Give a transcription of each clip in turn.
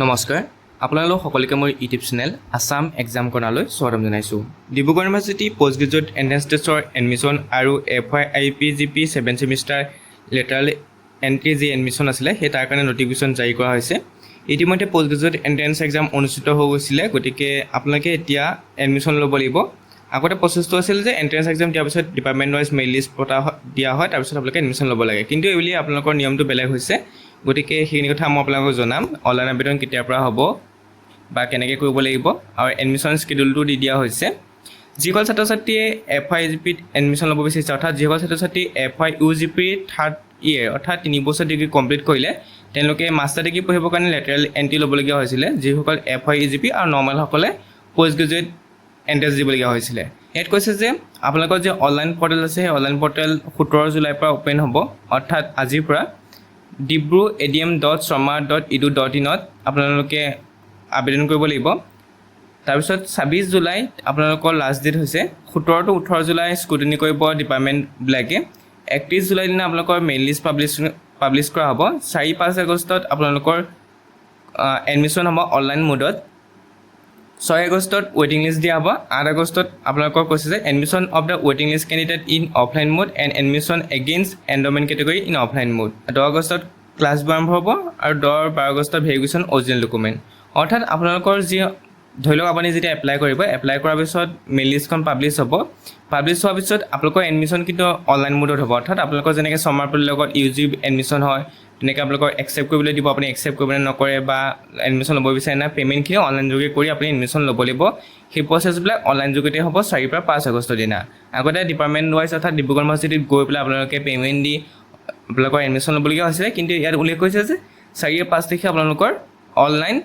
নমস্কাৰ আপোনালোক সকলোকে মোৰ ইউটিউব চেনেল আসাম এক্সাম কৰ্ণাৰলৈ স্বাগতম জনাইছোঁ। Dibrugarh university post graduate entrance টেষ্টৰ এডমিশ্যন আৰু FYIPGP 7th semester lateral entry যি এডমিশ্যন আছিলে সেই তাৰ কাৰণে নটিফিকেশ্যন জাৰি কৰা হৈছে। ইতিমধ্যে পোষ্ট গ্ৰেজুৱেট এণ্ট্ৰেন্স এক্সাম অনুষ্ঠিত হৈ গৈছিলে, গতিকে আপোনালোকে এতিয়া এডমিশ্যন ল'ব লাগিব। আগতে প্ৰচেছটো আছিল যে এণ্ট্ৰেন্স এক্সাম দিয়াৰ পিছত ডিপাৰ্টমেণ্ট ৱাইজ মেৰিট লিষ্ট দিয়া হয়, তাৰপিছত আপোনালোকে এডমিশ্যন ল'ব লাগে। কিন্তু এইবুলি আপোনালোকৰ নিয়মটো বেলেগ হৈছে, গতিকে সেইখিনি কথা মই আপোনালোকক জনাম। অনলাইন আবেদন কেতিয়াৰ পৰা হ'ব বা কেনেকৈ কৰিব লাগিব আৰু এডমিশ্যন স্কেডিউলটো দি দিয়া হৈছে। যিসকল ছাত্ৰ ছাত্ৰীয়ে FYIPGPত এডমিশ্যন ল'ব বিচাৰিছে, অৰ্থাৎ যিসকল ছাত্ৰ ছাত্ৰী FYUGP 3rd ইয়েৰ অৰ্থাৎ 3 বছৰ ডিগ্ৰী কমপ্লিট কৰিলে, তেওঁলোকে মাষ্টাৰ ডিগ্ৰী পঢ়িবৰ কাৰণে লেটাৰেল এণ্ট্ৰি ল'বলগীয়া হৈছিলে। যিসকল FYEGP আৰু নৰ্মেলসকলে পষ্ট গ্ৰেজুৱেট এণ্ট্ৰেন্স দিবলগীয়া হৈছিলে। ইয়াত কৈছে যে আপোনালোকৰ যে অনলাইন পৰ্টেল আছে, সেই অনলাইন পৰ্টেল 17 জুলাইৰ পৰা অ'পেন হ'ব, অৰ্থাৎ আজিৰ পৰা dibru.adm.sharma.edu.in আপোনালোকে আবেদন কৰিব লাগিব। তাৰপিছত 26 জুলাইত আপোনালোকৰ লাষ্ট ডেট হৈছে। 17 to 18 জুলাই স্কুটিনি কৰিব ডিপাৰ্টমেণ্টবিলাকে। 31 জুলাই দিনা আপোনালোকৰ মেইন লিষ্ট পাব্লিছ কৰা হ'ব। 4-5 আগষ্টত আপোনালোকৰ এডমিশ্যন হ'ব অনলাইন মোডত। 6 আগষ্টত ৱেইটিং লিষ্ট দিয়া হ'ব। 8 আগষ্টত আপোনালোকক কৈছে যে এডমিশ্যন অফ দ্য ৱেইটিং list candidate in offline mode and admission against endowment category in offline mode. 10 আগষ্টত ক্লাছবোৰ আৰম্ভ হ'ব আৰু 10-12 আগষ্টত ভেৰিফিকেশ্যন অৰিজিনেল ডকুমেণ্ট। অৰ্থাৎ আপোনালোকৰ যি ধৰি লওক আপুনি যেতিয়া এপ্লাই কৰিব, এপ্লাই কৰাৰ পিছত মেইন লিষ্টখন পাব্লিছ হ'ব। পাব্লিছ হোৱাৰ পিছত আপোনালোকৰ এডমিশ্যন কিন্তু অনলাইন মোডত হ'ব। অৰ্থাৎ আপোনালোকৰ যেনেকৈ শৰ্মা পল্লীৰ লগত UG এডমিশ্যন হয়, তেনেকৈ আপোনালোকৰ একচেপ্ট কৰিবলৈ দিব। আপুনি একচেপ্ট কৰিবলৈ নকৰে বা এডমিশ্যন ল'ব বিচাৰে না, পে'মেণ্টখিনি অনলাইন যোগে কৰি আপুনি এডমিশ্যন ল'ব লাগিব। সেই প্ৰচেছবিলাক অনলাইন যোগেতে হ'ব 4 পৰা 5 আগষ্টৰ দিনা। আগতে ডিপাৰ্টমেণ্ট ৱাইজ অৰ্থাৎ ডিব্ৰুগড় ইউনিভাৰ্চিটিত গৈ পেলাই আপোনালোকে পে'মেণ্ট দি আপোনালোকৰ এডমিশ্যন ল'বলগীয়া হৈছিলে, কিন্তু ইয়াত উল্লেখ কৰিছে যে 4-5 তাৰিখে আপোনালোকৰ অনলাইন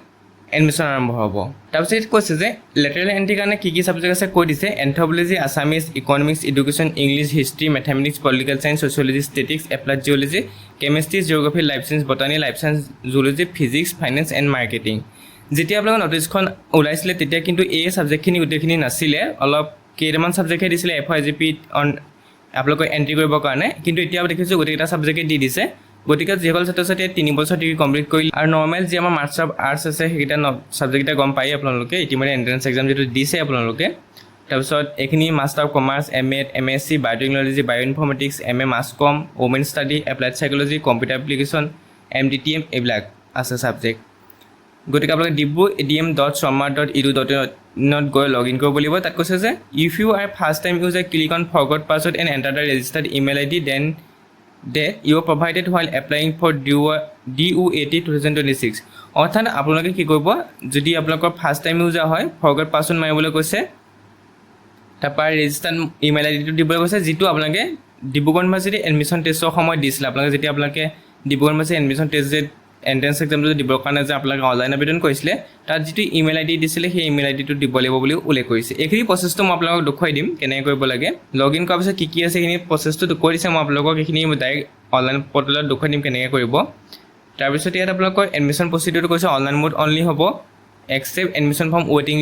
এডমিশ্যন আৰম্ভ হ'ব। তাৰপিছত কৈছে যে লেটাৰেল এণ্ট্ৰিৰ কাৰণে কি কি ছাবজেক্ট আছে কৈ দিছে। Anthropology, Assamese, economics, education, English, history, mathematics, political science, sociology, statistics, applied geology, chemistry, geography, life science, botany, life science, zoology, physics, finance and marketing. যেতিয়া আপোনালোকৰ নটিছখন ওলাইছিলে তেতিয়া কিন্তু এই ছাবজেক্টখিনি গোটেইখিনি নাছিলে, অলপ কেইটামান ছাবজেক্টহে দিছিলে FYIPGPত আপোনালোকে এণ্ট্ৰি কৰিবৰ কাৰণে। কিন্তু এতিয়া দেখিছোঁ গোটেইকেইটা ছাবজেক্টে দি দিছে। গতিকে যিসকল ছাত্ৰ ছাত্ৰীয়ে 3 বছৰ ডিগ্ৰী কমপ্লিট কৰিলে আৰু নৰ্মেল যি আমাৰ মাৰ্কছ অফ আৰ্টছ আছে সেইকেইটা ছাবজেক্টকেইটা গম পায়েই আপোনালোকে, ইতিমধ্যে এণ্ট্ৰেন্স এক্সাম যিটো দিছে আপোনালোকে। তাৰপিছত এইখিনি master of commerce, MA, MSc, biotechnology, bioinformatics, MA mass com, women study, applied psychology, computer application, MDTM এইবিলাক আছে ছাবজেক্ট। গতিকে আপোনালোকে dibru.adm.sharma.edu.in গৈ লগ ইন কৰিব লাগিব। তাত কৈছে যে if you are first time user click on forgot password and enter the registered email ID then that you are provided while applying for DUAT 2026। অৰ্থাৎ আপোনালোকে কি কৰিব, যদি আপোনালোকৰ ফাৰ্ষ্ট টাইম ইউজাৰ হয় ফৰগট পাছৱৰ্ড মাৰিবলৈ কৈছে, তাৰপৰা ৰেজিষ্টাৰ্ড ইমেইল IDটো দিবলৈ কৈছে, যিটো আপোনালোকে ডিব্ৰুগড় ইউনিভাৰ্চিটি এডমিশ্যন টেষ্টৰ সময়ত দিছিলে। আপোনালোকে যেতিয়া ডিব্ৰুগড় ইউনিভাৰ্চিটি এডমিশ্যন টেষ্ট যে এণ্ট্ৰেন্স এক্সামটো দিবৰ কাৰণে যে আপোনালোকে অনলাইন আবেদন কৰিছিলে, তাত যিটো ইমেইল ID দিছিলে সেই ইমেইল IDটো দিব লাগিব বুলি উল্লেখ কৰিছে। এইখিনি প্ৰচেছটো মই আপোনালোকক দেখুৱাই দিম কেনেকৈ কৰিব লাগে। লগ ইন কৰাৰ পিছত কি কি আছে সেইখিনি প্ৰচেছটো কৈ দিছে, মই আপোনালোকক এইখিনি ডাইৰেক্ট অনলাইন পৰ্টেলত দেখুৱাই দিম কেনেকৈ কৰিব। তাৰপিছত ইয়াত আপোনালোকৰ এডমিশ্যন প্ৰচিডিউৰটো কৈছে অনলাইন মোড অনলি হ'ব, এক্সেপ্ট এডমিশ্যন ফ্ৰম ৱেইটিং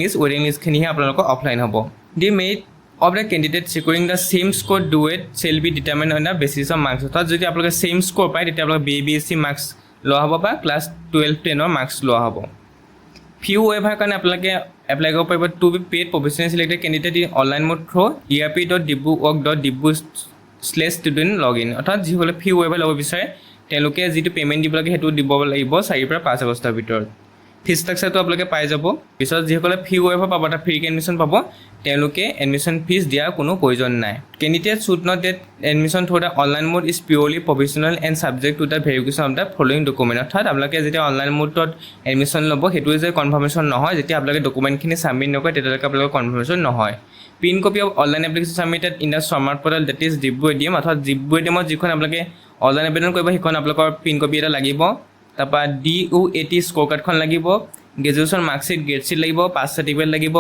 লিষ্টখিনিহে আপোনালোকৰ অফলাইন হ'ব। The merit of the candidate securing the same score ডুৱেট shall be determine on the basis of marks. অৰ্থাৎ যদি আপোনালোকে ছেইম স্ক'ৰ পায় তেতিয়া আপোনালোকে BSc মাৰ্কছ লোৱা হ'ব বা ক্লাছ 12-10 মাৰ্কছ লোৱা হ'ব। ফিউ ৱেভাৰ কাৰণে আপোনালোকে এপ্লাই কৰিব পাৰিব to be paid professional selected candidate in online mode through erp.dibruwork.dibu/student log in. অৰ্থাৎ যিসকলে ফিউ ৱেভাৰ ল'ব বিচাৰে তেওঁলোকে যিটো পে'মেণ্ট দিব লাগে সেইটো দিব লাগিব 4 পৰা 5 আগষ্টৰ ভিতৰত। ফিজ ষ্ট্ৰাকচাৰটো আপোনালোকে পাই যাব। পিছত যিসকলে ফিউ ৱেভাৰ পাব অৰ্থাৎ ফ্ৰীকৈ এডমিশ্যন পাব, তেওঁলোকে এডমিশ্যন ফিজ দিয়াৰ কোনো প্ৰয়োজন নাই। Candidate should not date admission through the online mode is purely professional and subject to the verification of the following document. অৰ্থাৎ আপোনালোকে যেতিয়া অনলাইন মোডত এডমিশ্যন ল'ব সেইটোৱে যে কনফাৰ্মেশ্যন নহয়, যেতিয়া আপোনালোকে ডকুমেণ্টখিনি ছাবমিট নকৰে তেতিয়ালৈকে আপোনালোকৰ কনফাৰ্মেশ্যন নহয়। Print copy of online application submitted in the smart portal date is Dibru ADM। অৰ্থাৎ ডিব্ৰু ADMত যিখন আপোনালোকে অনলাইন আবেদন কৰিব সেইখন আপোনালোকৰ প্ৰিণ্ট কপি এটা লাগিব। তাৰপৰা DUAT স্ক'ৰ কাৰ্ডখন লাগিব, গ্ৰেজুৱেশ্যন মাৰ্কশ্বিট, গ্ৰেড শ্বীট লাগিব, পাছ চাৰ্টিফিকেট লাগিব,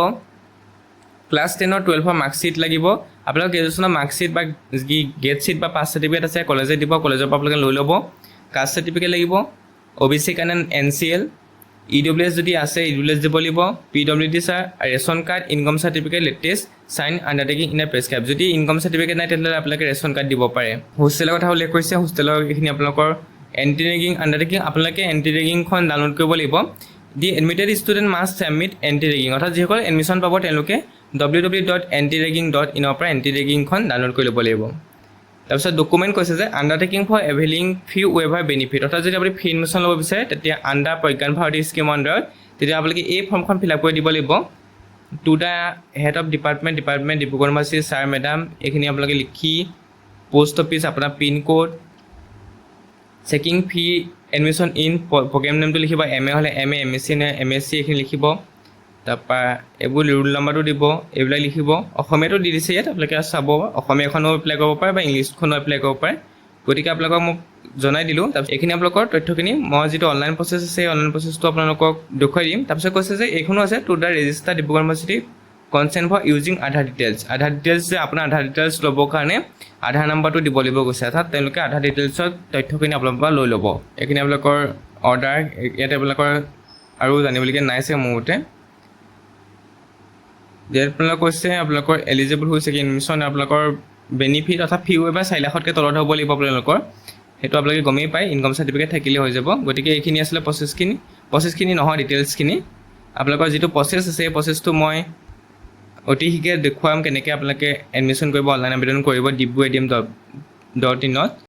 ক্লাছ 10-12 মাৰ্কশ্বিট লাগিব। আপোনালোকৰ গ্ৰেজুৱেশ্যনৰ মাৰ্কশ্বিট বা যি গ্ৰেড শ্বীট বা পাছ চাৰ্টিফিকেট আছে কলেজে দিব, কলেজৰ পৰা আপোনালোকে লৈ ল'ব। কাষ্ট চাৰ্টিফিকেট লাগিব, OBC কাৰণে NCL, EWS যদি আছে EWS দিব লাগিব, PWD sir, ration card, income certificate latest sign undertaking in the prescribe. যদি ইনকম চাৰ্টিফিকেট নাই তেতিয়াহ'লে আপোনালোকে ৰেচন কাৰ্ড দিব পাৰে। হোষ্টেলৰ কথা উল্লেখ কৰিছে, হোষ্টেলৰ এইখিনি আপোনালোকৰ এণ্টি ৰেগিং আণ্ডাৰটেকিং আপোনালোকে এণ্টি ৰেগিংখন ডাউনলোড কৰিব লাগিব। The admitted student must submit anti ragging, অৰ্থাৎ যিসকল এডমিশ্যন পাব তেওঁলোকে www.antiraging.in পৰা এণ্টি ৰেগিংখন ডাউনলোড কৰি ল'ব লাগিব। তাৰপিছত ডকুমেণ্ট কৈছে যে undertaking for availing fee waiver benefit, অৰ্থাৎ যদি আপুনি ফ্ৰী এডমিশ্যন ল'ব বিচাৰে তেতিয়া আণ্ডাৰ প্ৰজ্ঞান ভাৰতী স্কিমৰ আণ্ডাৰত তেতিয়া আপোনালোকে এই ফৰ্মখন ফিল আপ কৰি দিব লাগিব। To the head of department Dibrugarh university sir madam, এইখিনি আপোনালোকে লিখি পোষ্ট অফিচ আপোনাৰ pin code, checking fee admission in programme নেমটো লিখিব, MA হ'লে MA, MSc নে MSc এইখিনি লিখিব। তাৰপৰা এইবোৰ ৰোল নাম্বাৰটো দিব, এইবিলাক লিখিব। অসমীয়াটো দি দিছে ইয়াত, আপোনালোকে চাব অসমীয়াখনো এপ্লাই কৰিব পাৰে বা ইংলিছখনো এপ্লাই কৰিব পাৰে, গতিকে আপোনালোকক মোক জনাই দিলোঁ। তাৰপিছত এইখিনি আপোনালোকৰ তথ্যখিনি মই যিটো অনলাইন প্ৰচেছ আছে সেই অনলাইন প্ৰচেছটো আপোনালোকক দেখুৱাই দিম। তাৰপিছত কৈছে যে এইখনো আছে to the registrar Dibrugarh university consent for using Aadhaar details, Aadhaar details যে আপোনাৰ আধাৰ ডিটেইলছ ল'বৰ কাৰণে আধাৰ নাম্বাৰটো দিব লাগিব কৈছে, অৰ্থাৎ তেওঁলোকে আধাৰ ডিটেইলছৰ তথ্যখিনি আপোনালোকৰ পৰা লৈ ল'ব। এইখিনি আপোনালোকৰ অৰ্ডাৰ, ইয়াতে আপোনালোকৰ আৰু জানিবলগীয়া নাই চাগে মোৰ মতে। ইয়াত আপোনালোকে কৈছে আপোনালোকৰ এলিজিবল হৈছে কি এডমিশ্যন, আপোনালোকৰ বেনিফিট অৰ্থাৎ ফি ৱেভাৰ 4 লাখতকৈ তলত হ'ব লাগিব আপোনালোকৰ, সেইটো আপোনালোকে গমেই পায়, ইনকম চাৰ্টিফিকেট থাকিলে হৈ যাব। গতিকে এইখিনি আছিলে প্ৰচেছখিনি নহয় ডিটেইলছখিনি। আপোনালোকৰ যিটো প্ৰচেছ আছে সেই প্ৰচেছটো মই অতি শীঘ্ৰে দেখুৱাম কেনেকৈ আপোনালোকে এডমিশ্যন কৰিব, অনলাইন আবেদন কৰিব ডিব্ৰু ADM.in